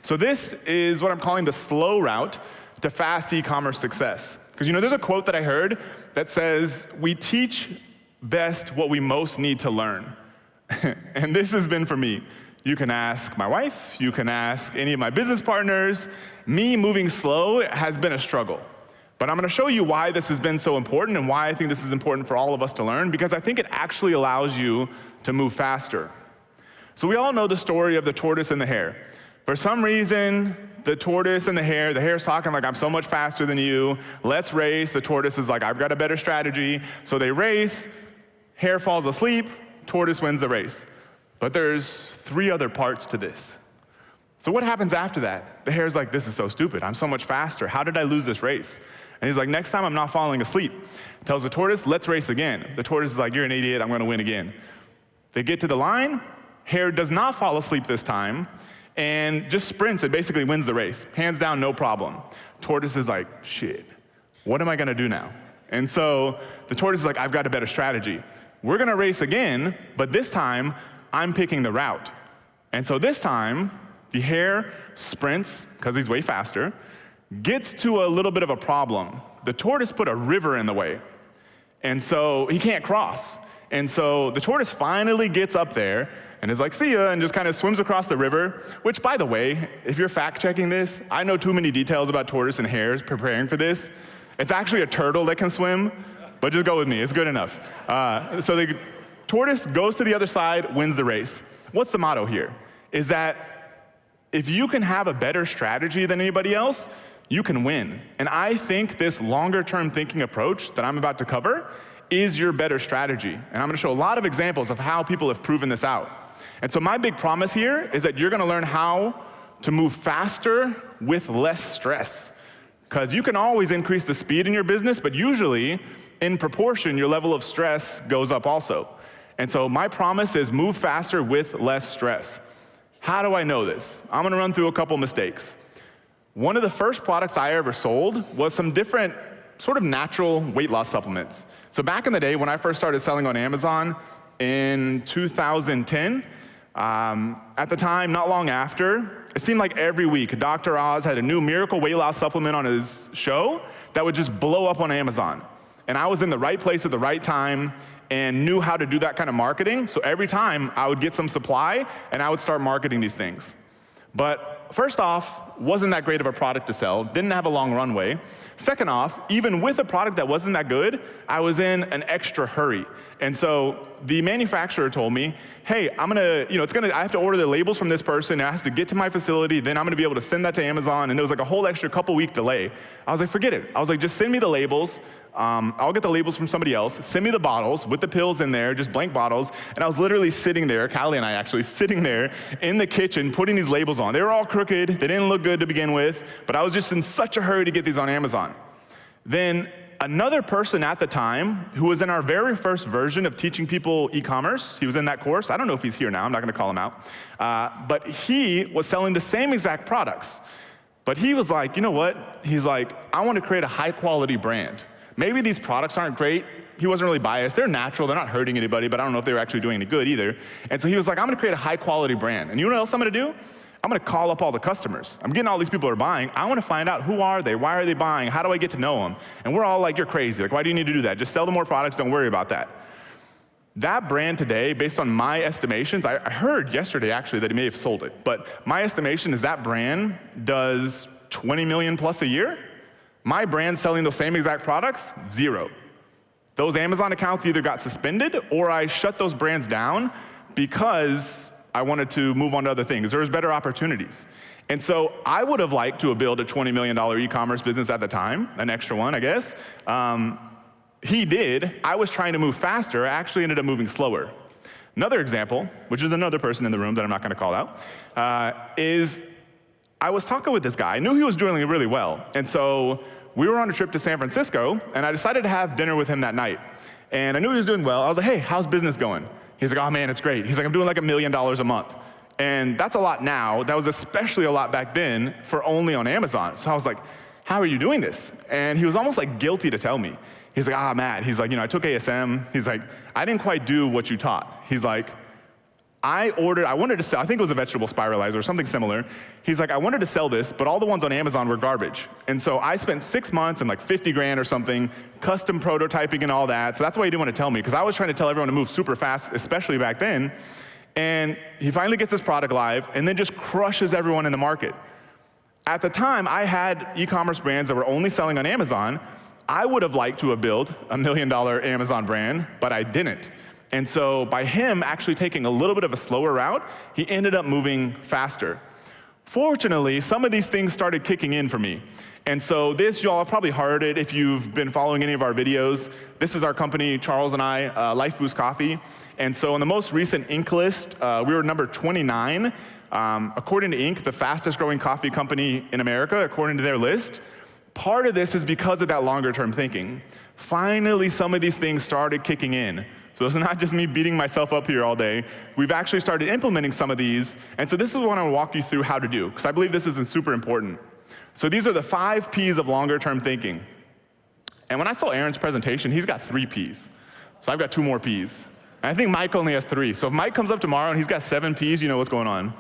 So this is what I'm calling the slow route to fast e-commerce success. Because there's a quote that I heard that says, we teach best what we most need to learn. And this has been for me. You can ask my wife, you can ask any of my business partners. Me moving slow has been a struggle. But I'm going to show you why this has been so important and why I think this is important for all of us to learn, because I think it actually allows you to move faster. So we all know the story of the tortoise and the hare. For some reason, the tortoise and the hare's talking like, I'm so much faster than you, let's race. The tortoise is like, I've got a better strategy. So they race, hare falls asleep, tortoise wins the race. But there's 3 other parts to this. So what happens after that? The hare's like, this is so stupid. I'm so much faster. How did I lose this race? And he's like, next time I'm not falling asleep. Tells the tortoise, let's race again. The tortoise is like, you're an idiot, I'm gonna win again. They get to the line, hare does not fall asleep this time, and just sprints and basically wins the race. Hands down, no problem. Tortoise is like, shit, what am I gonna do now? And so the tortoise is like, I've got a better strategy. We're gonna race again, but this time, I'm picking the route. And so this time, the hare sprints, because he's way faster, gets to a little bit of a problem. The tortoise put a river in the way, and so he can't cross. And so the tortoise finally gets up there and is like, see ya, and just kind of swims across the river, which, by the way, if you're fact-checking this, I know too many details about tortoise and hares preparing for this. It's actually a turtle that can swim, but just go with me, it's good enough. So the tortoise goes to the other side, wins the race. What's the motto here? Is that if you can have a better strategy than anybody else, you can win. And I think this longer-term thinking approach that I'm about to cover is your better strategy. And I'm gonna show a lot of examples of how people have proven this out. And so my big promise here is that you're gonna learn how to move faster with less stress. Because you can always increase the speed in your business, but usually, in proportion, your level of stress goes up also. And so my promise is move faster with less stress. How do I know this? I'm gonna run through a couple mistakes. One of the first products I ever sold was some different sort of natural weight loss supplements. So back in the day when I first started selling on Amazon in 2010, at the time, not long after, it seemed like every week Dr. Oz had a new miracle weight loss supplement on his show that would just blow up on Amazon. And I was in the right place at the right time and knew how to do that kind of marketing. So every time I would get some supply and I would start marketing these things. But first off, wasn't that great of a product to sell, didn't have a long runway. Second off, even with a product that wasn't that good, I was in an extra hurry. And so the manufacturer told me, hey, I have to order the labels from this person, it has to get to my facility, then I'm gonna be able to send that to Amazon, and it was like a whole extra couple-week delay. I was like, forget it. I was like, just send me the labels, I'll get the labels from somebody else, send me the bottles with the pills in there, just blank bottles, and I was literally sitting there, Callie and I actually, sitting there in the kitchen putting these labels on. They were all crooked, they didn't look good to begin with, but I was just in such a hurry to get these on Amazon. Then another person at the time, who was in our very first version of teaching people e-commerce, he was in that course, I don't know if he's here now, I'm not gonna call him out, but he was selling the same exact products. But he was like, you know what? He's like, I want to create a high quality brand. Maybe these products aren't great. He wasn't really biased. They're natural, they're not hurting anybody, but I don't know if they were actually doing any good either. And so he was like, I'm gonna create a high quality brand. And you know what else I'm gonna do? I'm gonna call up all the customers. I'm getting all these people who are buying. I wanna find out who are they, why are they buying, how do I get to know them? And we're all like, you're crazy. Like, why do you need to do that? Just sell them more products, don't worry about that. That brand today, based on my estimations, I heard yesterday actually that he may have sold it, but my estimation is that brand does 20 million plus a year. My brand selling those same exact products, 0. Those Amazon accounts either got suspended or I shut those brands down because I wanted to move on to other things. There was better opportunities. And so I would have liked to have built a $20 million e-commerce business at the time, an extra one, I guess. He did. I was trying to move faster. I actually ended up moving slower. Another example, which is another person in the room that I'm not gonna call out, is I was talking with this guy. I knew he was doing really well. And so we were on a trip to San Francisco, and I decided to have dinner with him that night. And I knew he was doing well. I was like, hey, how's business going? He's like, oh man, it's great. He's like, I'm doing like $1 million a month. And that's a lot now. That was especially a lot back then for only on Amazon. So I was like, how are you doing this? And he was almost like guilty to tell me. He's like, Matt, he's like, I took ASM. He's like, I didn't quite do what you taught. He's like, I wanted to sell, I think it was a vegetable spiralizer or something similar. He's like, I wanted to sell this, but all the ones on Amazon were garbage. And so I spent 6 months and like 50 grand or something, custom prototyping and all that. So that's why he didn't want to tell me, because I was trying to tell everyone to move super fast, especially back then. And he finally gets this product live and then just crushes everyone in the market. At the time, I had e-commerce brands that were only selling on Amazon. I would have liked to have built $1 million Amazon brand, but I didn't. And so by him actually taking a little bit of a slower route, he ended up moving faster. Fortunately, some of these things started kicking in for me. And so this, y'all have probably heard it if you've been following any of our videos. This is our company, Charles and I, Life Boost Coffee. And so on the most recent Inc. list, we were number 29. According to Inc., the fastest growing coffee company in America, according to their list. Part of this is because of that longer term thinking. Finally, some of these things started kicking in. So it's not just me beating myself up here all day. We've actually started implementing some of these. And so this is what I want to walk you through how to do, because I believe this is super important. So these are the 5 Ps of longer term thinking. And when I saw Aaron's presentation, he's got 3 Ps. So I've got 2 more Ps. And I think Mike only has 3. So if Mike comes up tomorrow and he's got 7 Ps, you know what's going on.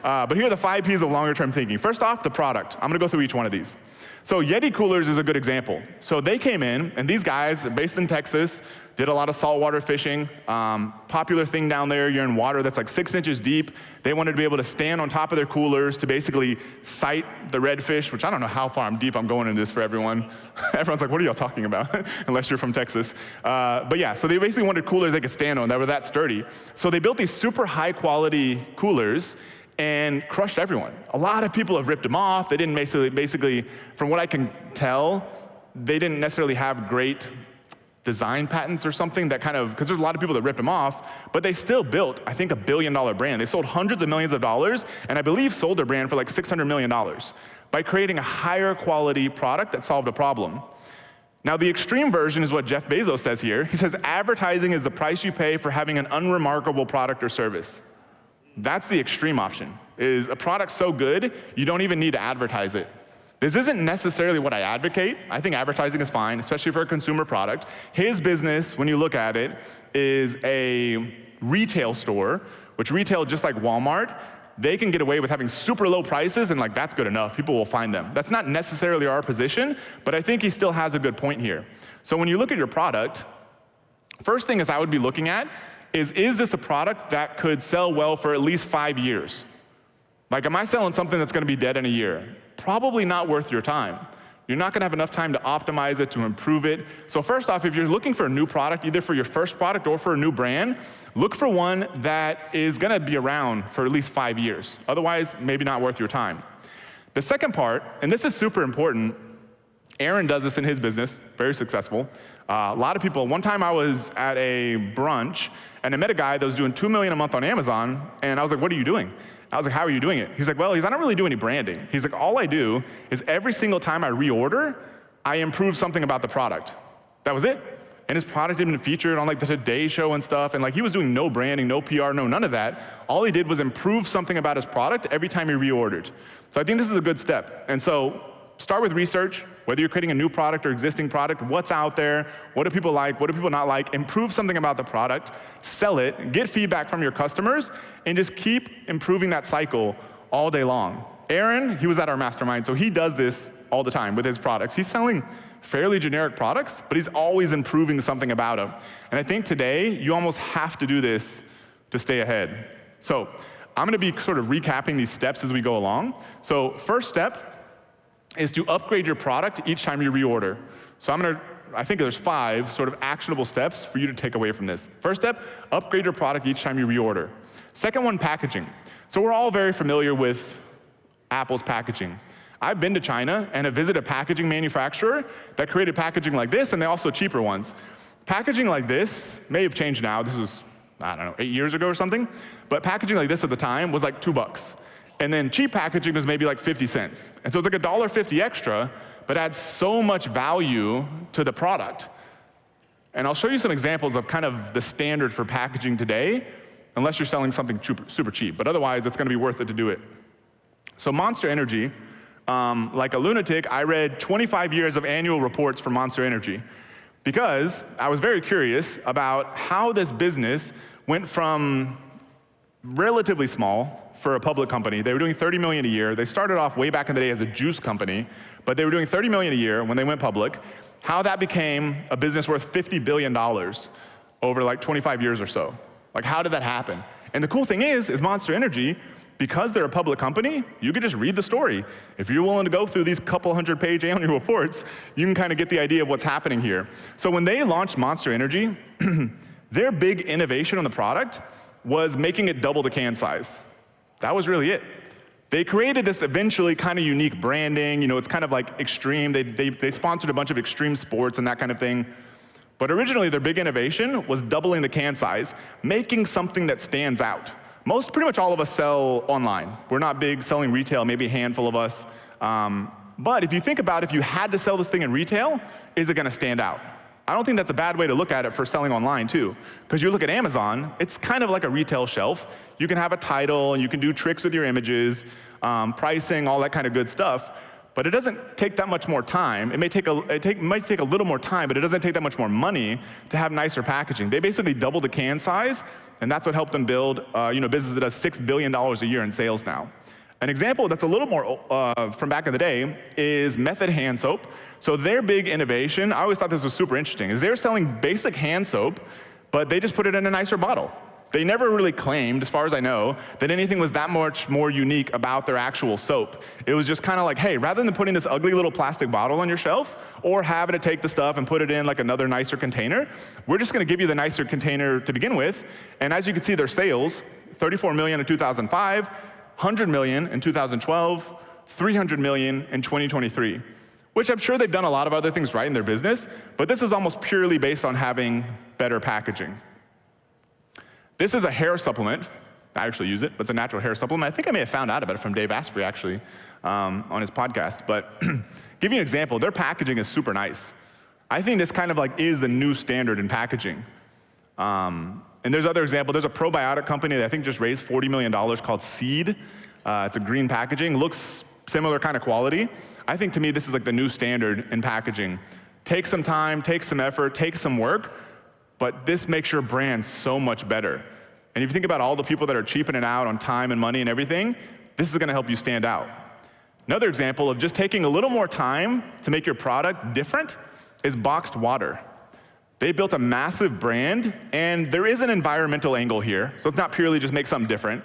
But here are the 5 Ps of longer term thinking. First off, the product. I'm going to go through each one of these. So Yeti coolers is a good example. So they came in, and these guys, based in Texas, did a lot of saltwater fishing. Popular thing down there, you're in water that's like 6 inches deep. They wanted to be able to stand on top of their coolers to basically sight the redfish, which I don't know how far deep I'm going into this for everyone. Everyone's like, what are y'all talking about? Unless you're from Texas. But yeah, so they basically wanted coolers they could stand on that were that sturdy. So they built these super high quality coolers and crushed everyone. A lot of people have ripped them off. They didn't basically, from what I can tell, they didn't necessarily have great design patents or something that kind of, because there's a lot of people that ripped them off, but they still built, I think, $1 billion brand. They sold hundreds of millions of dollars, and I believe sold their brand for like $600 million by creating a higher quality product that solved a problem. Now, the extreme version is what Jeff Bezos says here. He says, advertising is the price you pay for having an unremarkable product or service. That's the extreme option, is a product so good, you don't even need to advertise it. This isn't necessarily what I advocate. I think advertising is fine, especially for a consumer product. His business, when you look at it, is a retail store, which retail, just like Walmart, they can get away with having super low prices, and like that's good enough. People will find them. That's not necessarily our position, but I think he still has a good point here. So when you look at your product, first thing is I would be looking at is this a product that could sell well for at least 5 years? Like, am I selling something that's gonna be dead in a year? Probably not worth your time. You're not gonna have enough time to optimize it, to improve it. So first off, if you're looking for a new product, either for your first product or for a new brand, look for one that is gonna be around for at least 5 years. Otherwise, maybe not worth your time. The second part, and this is super important, Aaron does this in his business, very successful. A lot of people, one time I was at a brunch, and I met a guy that was doing $2 million a month on Amazon, and I was like, what are you doing? I was like, how are you doing it? He's like, well, I don't really do any branding. He's like, all I do is every single time I reorder, I improve something about the product. That was it. And his product had been featured on like the Today Show and stuff, and like he was doing no branding, no PR, no none of that. All he did was improve something about his product every time he reordered. So I think this is a good step. And so start with research, whether you're creating a new product or existing product, what's out there, what do people like, what do people not like, improve something about the product, sell it, get feedback from your customers, and just keep improving that cycle all day long. Aaron, he was at our mastermind, so he does this all the time with his products. He's selling fairly generic products, but he's always improving something about them. And I think today, you almost have to do this to stay ahead. So I'm gonna be sort of recapping these steps as we go along. So first step is to upgrade your product each time you reorder. So I think there's 5 sort of actionable steps for you to take away from this. First step, upgrade your product each time you reorder. Second one, packaging. So we're all very familiar with Apple's packaging. I've been to China and have visited a packaging manufacturer that created packaging like this, and they also cheaper ones. Packaging like this may have changed now. This was, I don't know, 8 years ago or something. But packaging like this at the time was like $2. And then cheap packaging was maybe like 50 cents. And so it's like $1.50 extra, but adds so much value to the product. And I'll show you some examples of kind of the standard for packaging today, unless you're selling something super cheap. But otherwise, it's gonna be worth it to do it. So Monster Energy, like a lunatic, I read 25 years of annual reports for Monster Energy because I was very curious about how this business went from relatively small for a public company. They were doing 30 million a year. They started off way back in the day as a juice company, but they were doing 30 million a year when they went public. How that became a business worth $50 billion over like 25 years or so. Like, how did that happen? And the cool thing is Monster Energy, because they're a public company, you could just read the story. If you're willing to go through these couple 100-page annual reports, you can kind of get the idea of what's happening here. So when they launched Monster Energy, their big innovation on the product was making it double the can size. That was really it. They created this eventually kind of unique branding. You know, it's kind of like extreme. They sponsored a bunch of extreme sports and that kind of thing. But originally, their big innovation was doubling the can size, making something that stands out. Pretty much all of us sell online. We're not big selling retail, maybe a handful of us. But if you think about if you had to sell this thing in retail, is it gonna stand out? I don't think that's a bad way to look at it for selling online too. Because you look at Amazon, it's kind of like a retail shelf. You can have a title, and you can do tricks with your images, pricing, all that kind of good stuff. But it doesn't take that much more time. It might take a little more time, but it doesn't take that much more money to have nicer packaging. They basically doubled the can size, and that's what helped them build a business that does $6 billion a year in sales now. An example that's a little more from back in the day is Method hand soap. So their big innovation, I always thought this was super interesting, is they're selling basic hand soap, but they just put it in a nicer bottle. They never really claimed, as far as I know, that anything was that much more unique about their actual soap. It was just kind of like, hey, rather than putting this ugly little plastic bottle on your shelf, or having to take the stuff and put it in like another nicer container, we're just gonna give you the nicer container to begin with. And as you can see, their sales, 34 million in 2005, 100 million in 2012, 300 million in 2023, which I'm sure they've done a lot of other things right in their business, but this is almost purely based on having better packaging. This is a hair supplement. I actually use it, but it's a natural hair supplement. I think I may have found out about it from Dave Asprey, actually, on his podcast. But give you an example, their packaging is super nice. I think this kind of like is the new standard in packaging. And there's other examples. There's a probiotic company that I think just raised $40 million called Seed. It's a green packaging, looks similar kind of quality. I think to me, this is like the new standard in packaging. Takes some time, takes some effort, takes some work, but this makes your brand so much better. And if you think about all the people that are cheaping it out on time and money and everything, this is gonna help you stand out. Another example of just taking a little more time to make your product different is boxed water. They built a massive brand, and there is an environmental angle here, so it's not purely just make something different.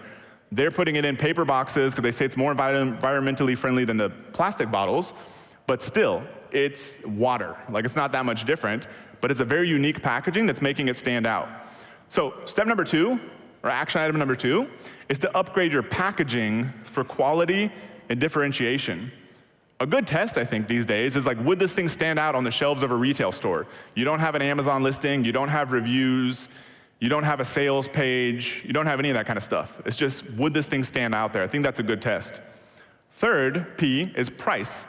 They're putting it in paper boxes because they say it's more environmentally friendly than the plastic bottles, but still, it's water. Like, it's not that much different, but it's a very unique packaging that's making it stand out. So step number 2, or action item number 2, is to upgrade your packaging for quality and differentiation. A good test, I think, these days is like, would this thing stand out on the shelves of a retail store? You don't have an Amazon listing, you don't have reviews, you don't have a sales page, you don't have any of that kind of stuff. It's just, would this thing stand out there? I think that's a good test. Third, P, is price.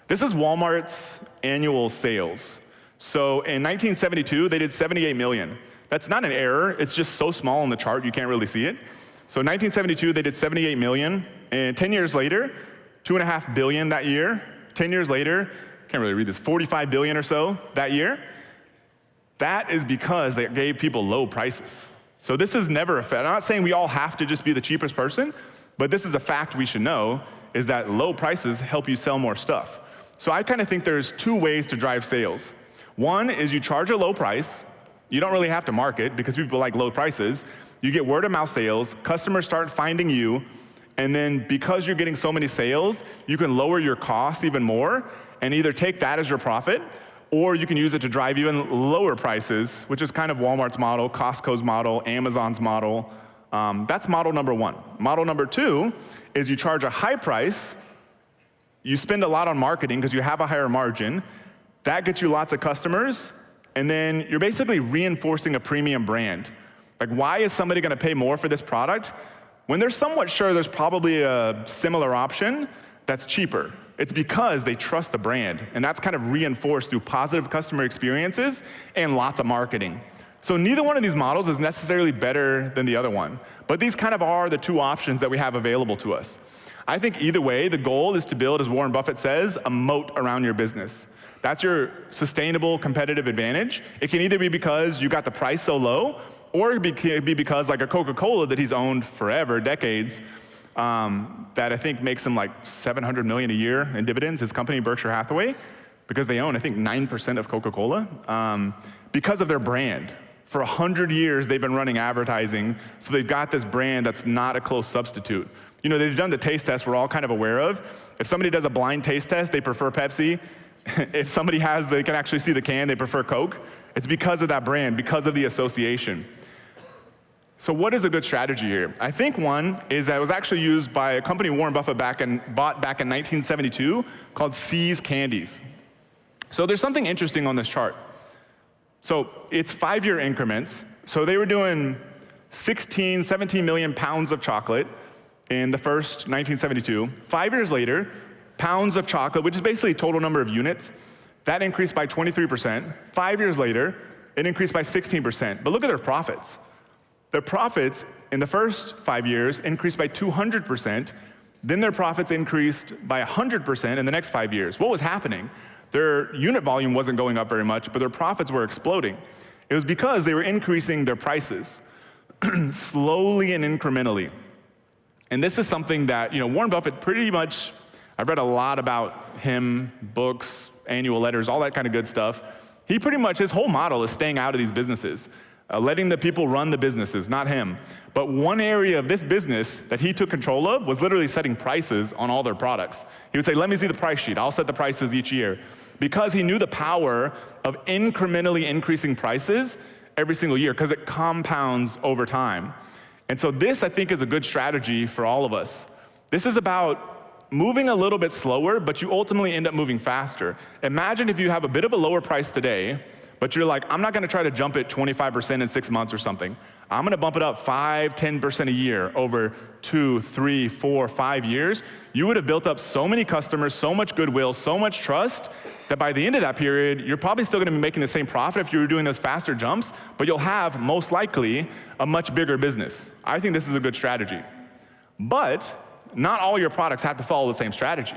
This is Walmart's annual sales. So in 1972, they did 78 million. That's not an error, it's just so small on the chart you can't really see it. So in 1972, they did 78 million, and 10 years later, 2.5 billion that year. 10 years later, can't really read this, 45 billion or so that year. That is because they gave people low prices. So this is never a fact. I'm not saying we all have to just be the cheapest person, but this is a fact we should know, is that low prices help you sell more stuff. So I kind of think there's 2 ways to drive sales. One is you charge a low price. You don't really have to market because people like low prices. You get word of mouth sales, customers start finding you, and then because you're getting so many sales, you can lower your costs even more and either take that as your profit, or you can use it to drive even lower prices, which is kind of Walmart's model, Costco's model, Amazon's model. That's model number 1. Model number 2 is you charge a high price, you spend a lot on marketing because you have a higher margin, that gets you lots of customers, and then you're basically reinforcing a premium brand. Like, why is somebody gonna pay more for this product when they're somewhat sure there's probably a similar option that's cheaper? It's because they trust the brand, and that's kind of reinforced through positive customer experiences and lots of marketing. So neither one of these models is necessarily better than the other one, but these kind of are the 2 options that we have available to us. I think either way, the goal is to build, as Warren Buffett says, a moat around your business. That's your sustainable competitive advantage. It can either be because you got the price so low, Or it could be because like a Coca-Cola that he's owned forever, decades, that I think makes him like $700 million a year in dividends, his company, Berkshire Hathaway, because they own, I think, 9% of Coca-Cola, because of their brand. For 100 years, they've been running advertising, so they've got this brand that's not a close substitute. You know, they've done the taste test we're all kind of aware of. If somebody does a blind taste test, they prefer Pepsi. If somebody they can actually see the can, they prefer Coke. It's because of that brand, because of the association. So what is a good strategy here? I think one is that it was actually used by a company Warren Buffett bought back in 1972 called See's Candies. So there's something interesting on this chart. So it's 5-year increments. So they were doing 17 million pounds of chocolate in the first 1972. 5 years later, pounds of chocolate, which is basically total number of units, that increased by 23%. 5 years later, it increased by 16%. But look at their profits. Their profits in the first 5 years increased by 200%. Then their profits increased by 100% in the next 5 years. What was happening? Their unit volume wasn't going up very much, but their profits were exploding. It was because they were increasing their prices slowly and incrementally. And this is something that, Warren Buffett pretty much, I've read a lot about him, books, annual letters, all that kind of good stuff. He pretty much, his whole model is staying out of these businesses, letting the people run the businesses, not him. But one area of this business that he took control of was literally setting prices on all their products. He would say, let me see the price sheet. I'll set the prices each year. Because he knew the power of incrementally increasing prices every single year, because it compounds over time. And so this, I think, is a good strategy for all of us. This is about moving a little bit slower, but you ultimately end up moving faster. Imagine if you have a bit of a lower price today, but you're like, I'm not gonna try to jump it 25% in 6 months or something. I'm gonna bump it up 5, 10% a year over 2, 3, 4, 5 years. You would have built up so many customers, so much goodwill, so much trust, that by the end of that period, you're probably still gonna be making the same profit if you were doing those faster jumps, but you'll have, most likely, a much bigger business. I think this is a good strategy. But not all your products have to follow the same strategy.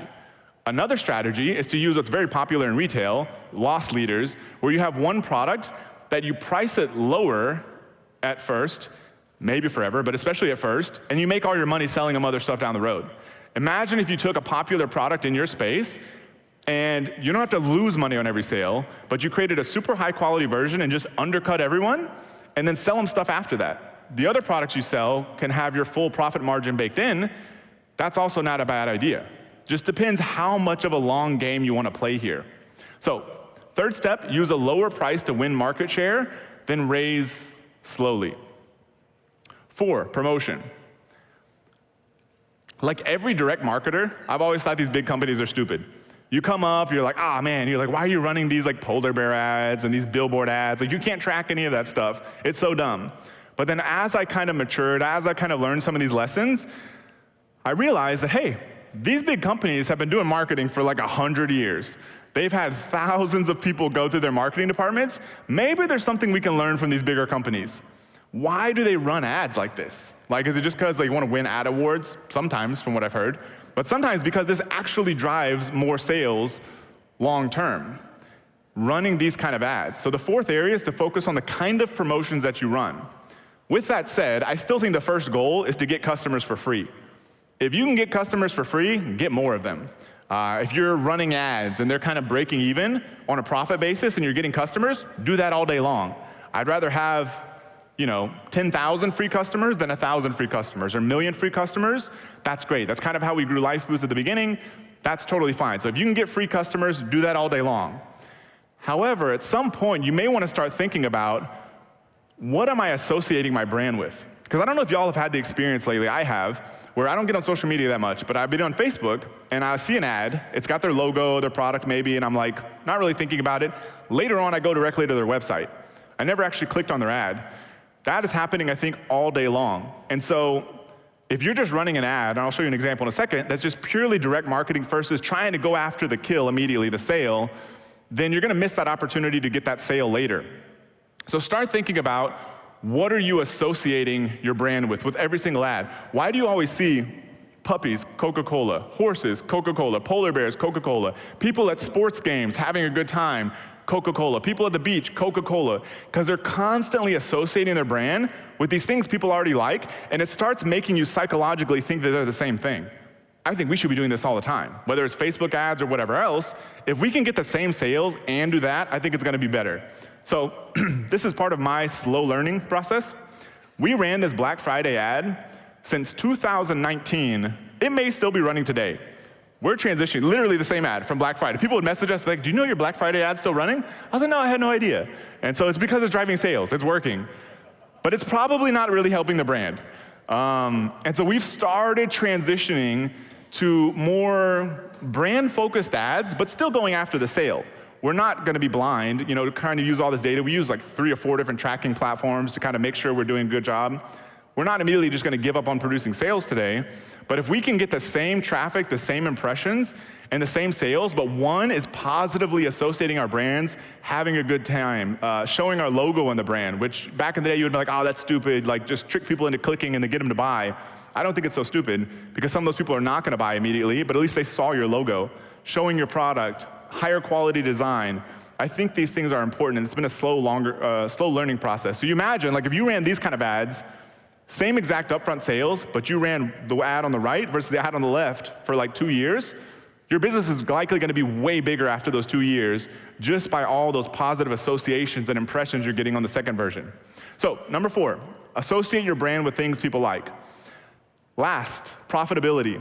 Another strategy is to use what's very popular in retail, loss leaders, where you have one product that you price it lower at first, maybe forever, but especially at first, and you make all your money selling them other stuff down the road. Imagine if you took a popular product in your space, and you don't have to lose money on every sale, but you created a super high quality version and just undercut everyone, and then sell them stuff after that. The other products you sell can have your full profit margin baked in. That's also not a bad idea. Just depends how much of a long game you want to play here. So, third step, use a lower price to win market share, then raise slowly. 4, promotion. Like every direct marketer, I've always thought these big companies are stupid. You come up, you're like, man, you're like, why are you running these like polar bear ads and these billboard ads? Like, you can't track any of that stuff. It's so dumb. But then as I kind of matured, as I kind of learned some of these lessons, I realized that, hey, these big companies have been doing marketing for like 100 years. They've had thousands of people go through their marketing departments. Maybe there's something we can learn from these bigger companies. Why do they run ads like this? Like, is it just because they want to win ad awards? Sometimes, from what I've heard. But sometimes because this actually drives more sales long term, running these kind of ads. So the fourth area is to focus on the kind of promotions that you run. With that said, I still think the first goal is to get customers for free. If you can get customers for free, get more of them. If you're running ads and they're kind of breaking even on a profit basis and you're getting customers, do that all day long. I'd rather have 10,000 free customers than 1,000 free customers or 1 million free customers. That's great. That's kind of how we grew LifeBoost at the beginning. That's totally fine. So if you can get free customers, do that all day long. However, at some point, you may want to start thinking about, what am I associating my brand with? Because I don't know if y'all have had the experience lately, I have, where I don't get on social media that much, but I've been on Facebook, and I see an ad, it's got their logo, their product maybe, and I'm like, not really thinking about it. Later on, I go directly to their website. I never actually clicked on their ad. That is happening, I think, all day long. And so, if you're just running an ad, and I'll show you an example in a second, that's just purely direct marketing versus trying to go after the kill immediately, the sale, then you're gonna miss that opportunity to get that sale later. So start thinking about, what are you associating your brand with every single ad? Why do you always see puppies, Coca-Cola, horses, Coca-Cola, polar bears, Coca-Cola, people at sports games having a good time, Coca-Cola. People at the beach, Coca-Cola. Because they're constantly associating their brand with these things people already like, and it starts making you psychologically think that they're the same thing. I think we should be doing this all the time. Whether it's Facebook ads or whatever else, if we can get the same sales and do that, I think it's gonna be better. So this is part of my slow learning process. We ran this Black Friday ad since 2019. It may still be running today. We're transitioning, literally the same ad from Black Friday. People would message us like, do you know your Black Friday ad's still running? I was like, no, I had no idea. And so it's because it's driving sales, it's working. But it's probably not really helping the brand. And so we've started transitioning to more brand-focused ads, but still going after the sale. We're not gonna be blind, trying to use all this data. We use like 3 or 4 different tracking platforms to kind of make sure we're doing a good job. We're not immediately just gonna give up on producing sales today, but if we can get the same traffic, the same impressions, and the same sales, but one is positively associating our brands, having a good time, showing our logo on the brand, which back in the day you would be like, oh, that's stupid, like just trick people into clicking and then get them to buy. I don't think it's so stupid, because some of those people are not gonna buy immediately, but at least they saw your logo, showing your product, higher quality design. I think these things are important, and it's been a slow learning process. So you imagine, like if you ran these kind of ads, same exact upfront sales, but you ran the ad on the right versus the ad on the left for like 2 years, your business is likely gonna be way bigger after those 2 years, just by all those positive associations and impressions you're getting on the second version. So, number 4, associate your brand with things people like. Last, profitability.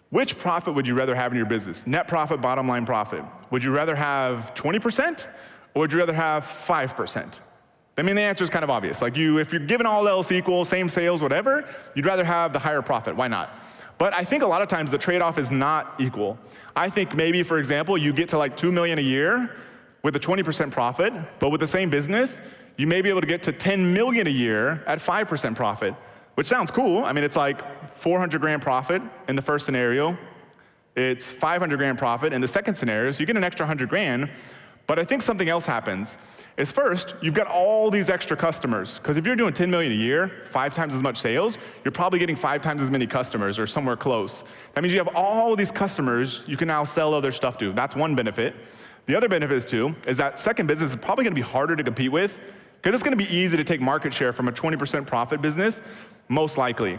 Which profit would you rather have in your business? Net profit, bottom line profit. Would you rather have 20% or would you rather have 5%? I mean, the answer is kind of obvious. Like if you're given all else equal, same sales, whatever, you'd rather have the higher profit. Why not? But I think a lot of times the trade-off is not equal. I think maybe, for example, you get to like 2 million a year with a 20% profit, but with the same business, you may be able to get to 10 million a year at 5% profit, which sounds cool. I mean, it's like 400 grand profit in the first scenario. It's 500 grand profit in the second scenario, so you get an extra 100 grand. But I think something else happens is first, you've got all these extra customers. Because if you're doing 10 million a year, 5 times as much sales, you're probably getting 5 times as many customers or somewhere close. That means you have all these customers you can now sell other stuff to. That's one benefit. The other benefit is that second business is probably gonna be harder to compete with, because it's gonna be easy to take market share from a 20% profit business, most likely.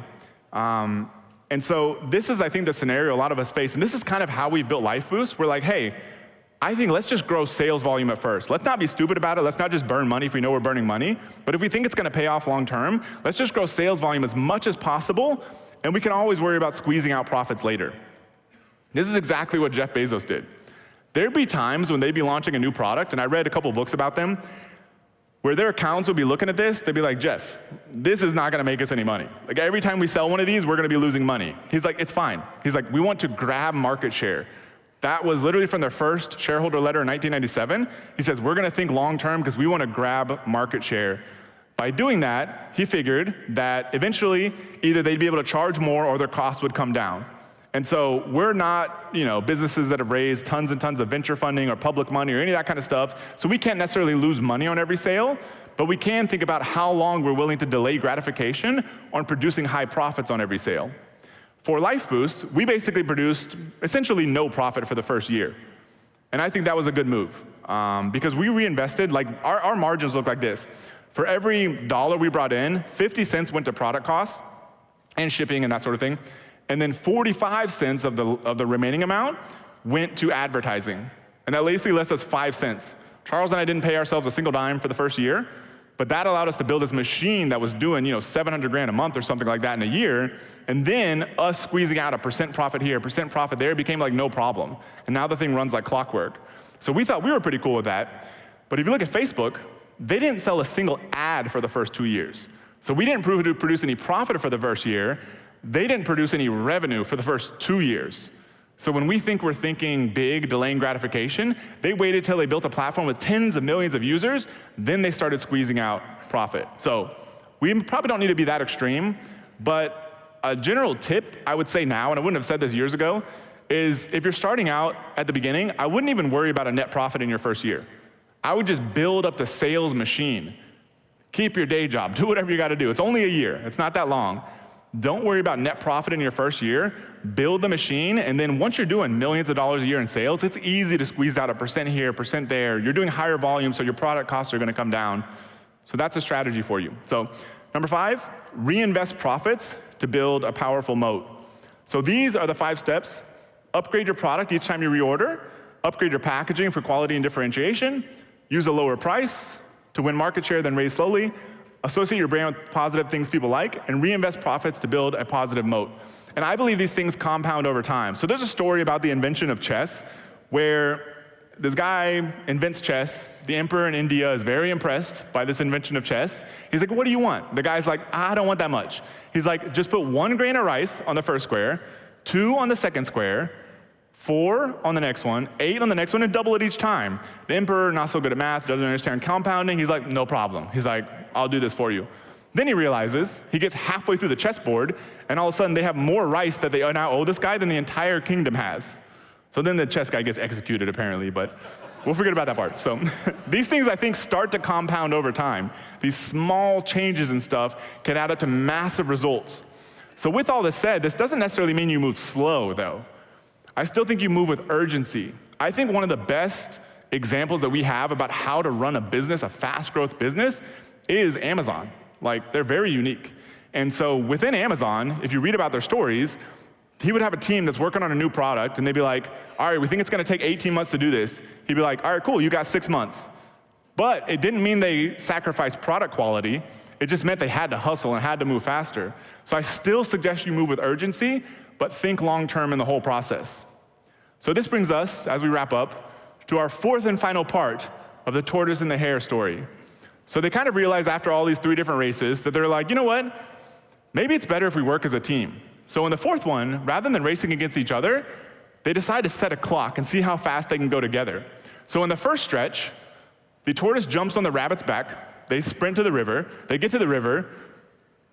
And so this is, I think, the scenario a lot of us face, and this is kind of how we built LifeBoost. We're like, hey, I think let's just grow sales volume at first. Let's not be stupid about it. Let's not just burn money if we know we're burning money. But if we think it's gonna pay off long term, let's just grow sales volume as much as possible, and we can always worry about squeezing out profits later. This is exactly what Jeff Bezos did. There'd be times when they'd be launching a new product, and I read a couple books about them, where their accountants would be looking at this, they'd be like, Jeff, this is not gonna make us any money. Like every time we sell one of these, we're gonna be losing money. He's like, it's fine. He's like, we want to grab market share. That was literally from their first shareholder letter in 1997. He says, we're gonna think long term because we wanna grab market share. By doing that, he figured that eventually either they'd be able to charge more or their costs would come down. And so we're not, businesses that have raised tons and tons of venture funding or public money or any of that kind of stuff, so we can't necessarily lose money on every sale, but we can think about how long we're willing to delay gratification on producing high profits on every sale. For LifeBoost, we basically produced essentially no profit for the first year. And I think that was a good move, because we reinvested, like our margins look like this. For every dollar we brought in, 50 cents went to product costs and shipping and that sort of thing. And then 45 cents of the remaining amount went to advertising. And that basically left us 5 cents. Charles and I didn't pay ourselves a single dime for the first year, but that allowed us to build this machine that was doing 700 grand a month or something like that in a year, and then us squeezing out a % profit here, % profit there became like no problem. And now the thing runs like clockwork. So we thought we were pretty cool with that. But if you look at Facebook, they didn't sell a single ad for the first 2 years. So we didn't produce any profit for the first year. They didn't produce any revenue for the first 2 years. So when we think we're thinking big, delaying gratification, they waited till they built a platform with tens of millions of users, then they started squeezing out profit. So we probably don't need to be that extreme, but a general tip I would say now, and I wouldn't have said this years ago, is if you're starting out at the beginning, I wouldn't even worry about a net profit in your first year. I would just build up the sales machine. Keep your day job, do whatever you gotta do. It's only a year, it's not that long. Don't worry about net profit in your first year. Build the machine, and then once you're doing millions of dollars a year in sales, it's easy to squeeze out 1% here, 1% there. You're doing higher volume, so your product costs are gonna come down. So that's a strategy for you. So number 5, reinvest profits to build a powerful moat. So these are the 5 steps. Upgrade your product each time you reorder. Upgrade your packaging for quality and differentiation. Use a lower price to win market share, then raise slowly. Associate your brand with positive things people like, and reinvest profits to build a positive moat. And I believe these things compound over time. So there's a story about the invention of chess, where this guy invents chess. The emperor in India is very impressed by this invention of chess. He's like, what do you want? The guy's like, I don't want that much. He's like, just put 1 grain of rice on the first square, 2 on the second square, 4 on the next one, 8 on the next one, and double it each time. The emperor, not so good at math, doesn't understand compounding. He's like, no problem. He's like, I'll do this for you. Then he realizes, he gets halfway through the chessboard, and all of a sudden they have more rice that they now owe this guy than the entire kingdom has. So then the chess guy gets executed, apparently, but we'll forget about that part. So these things, I think, start to compound over time. These small changes and stuff can add up to massive results. So with all this said, this doesn't necessarily mean you move slow, though. I still think you move with urgency. I think one of the best examples that we have about how to run a business, a fast growth business, is Amazon. Like, they're very unique. And so within Amazon, if you read about their stories, he would have a team that's working on a new product, and they'd be like, all right, we think it's gonna take 18 months to do this. He'd be like, all right, cool, you got 6 months. But it didn't mean they sacrificed product quality. It just meant they had to hustle and had to move faster. So I still suggest you move with urgency, but think long-term in the whole process. So this brings us, as we wrap up, to our 4th and final part of the tortoise and the hare story. So they kind of realized after all these 3 different races that they're like, you know what? Maybe it's better if we work as a team. So in the 4th one, rather than racing against each other, they decide to set a clock and see how fast they can go together. So in the first stretch, the tortoise jumps on the rabbit's back, they sprint to the river, they get to the river,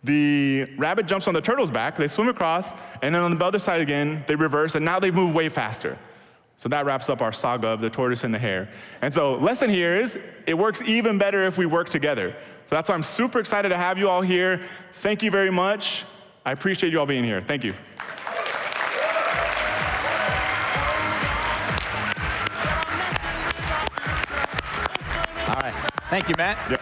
the rabbit jumps on the turtle's back, they swim across, and then on the other side again, they reverse, and now they move way faster. So that wraps up our saga of the tortoise and the hare. And so lesson here is, it works even better if we work together. So that's why I'm super excited to have you all here. Thank you very much. I appreciate you all being here. Thank you. All right. Thank you, Matt. Yep.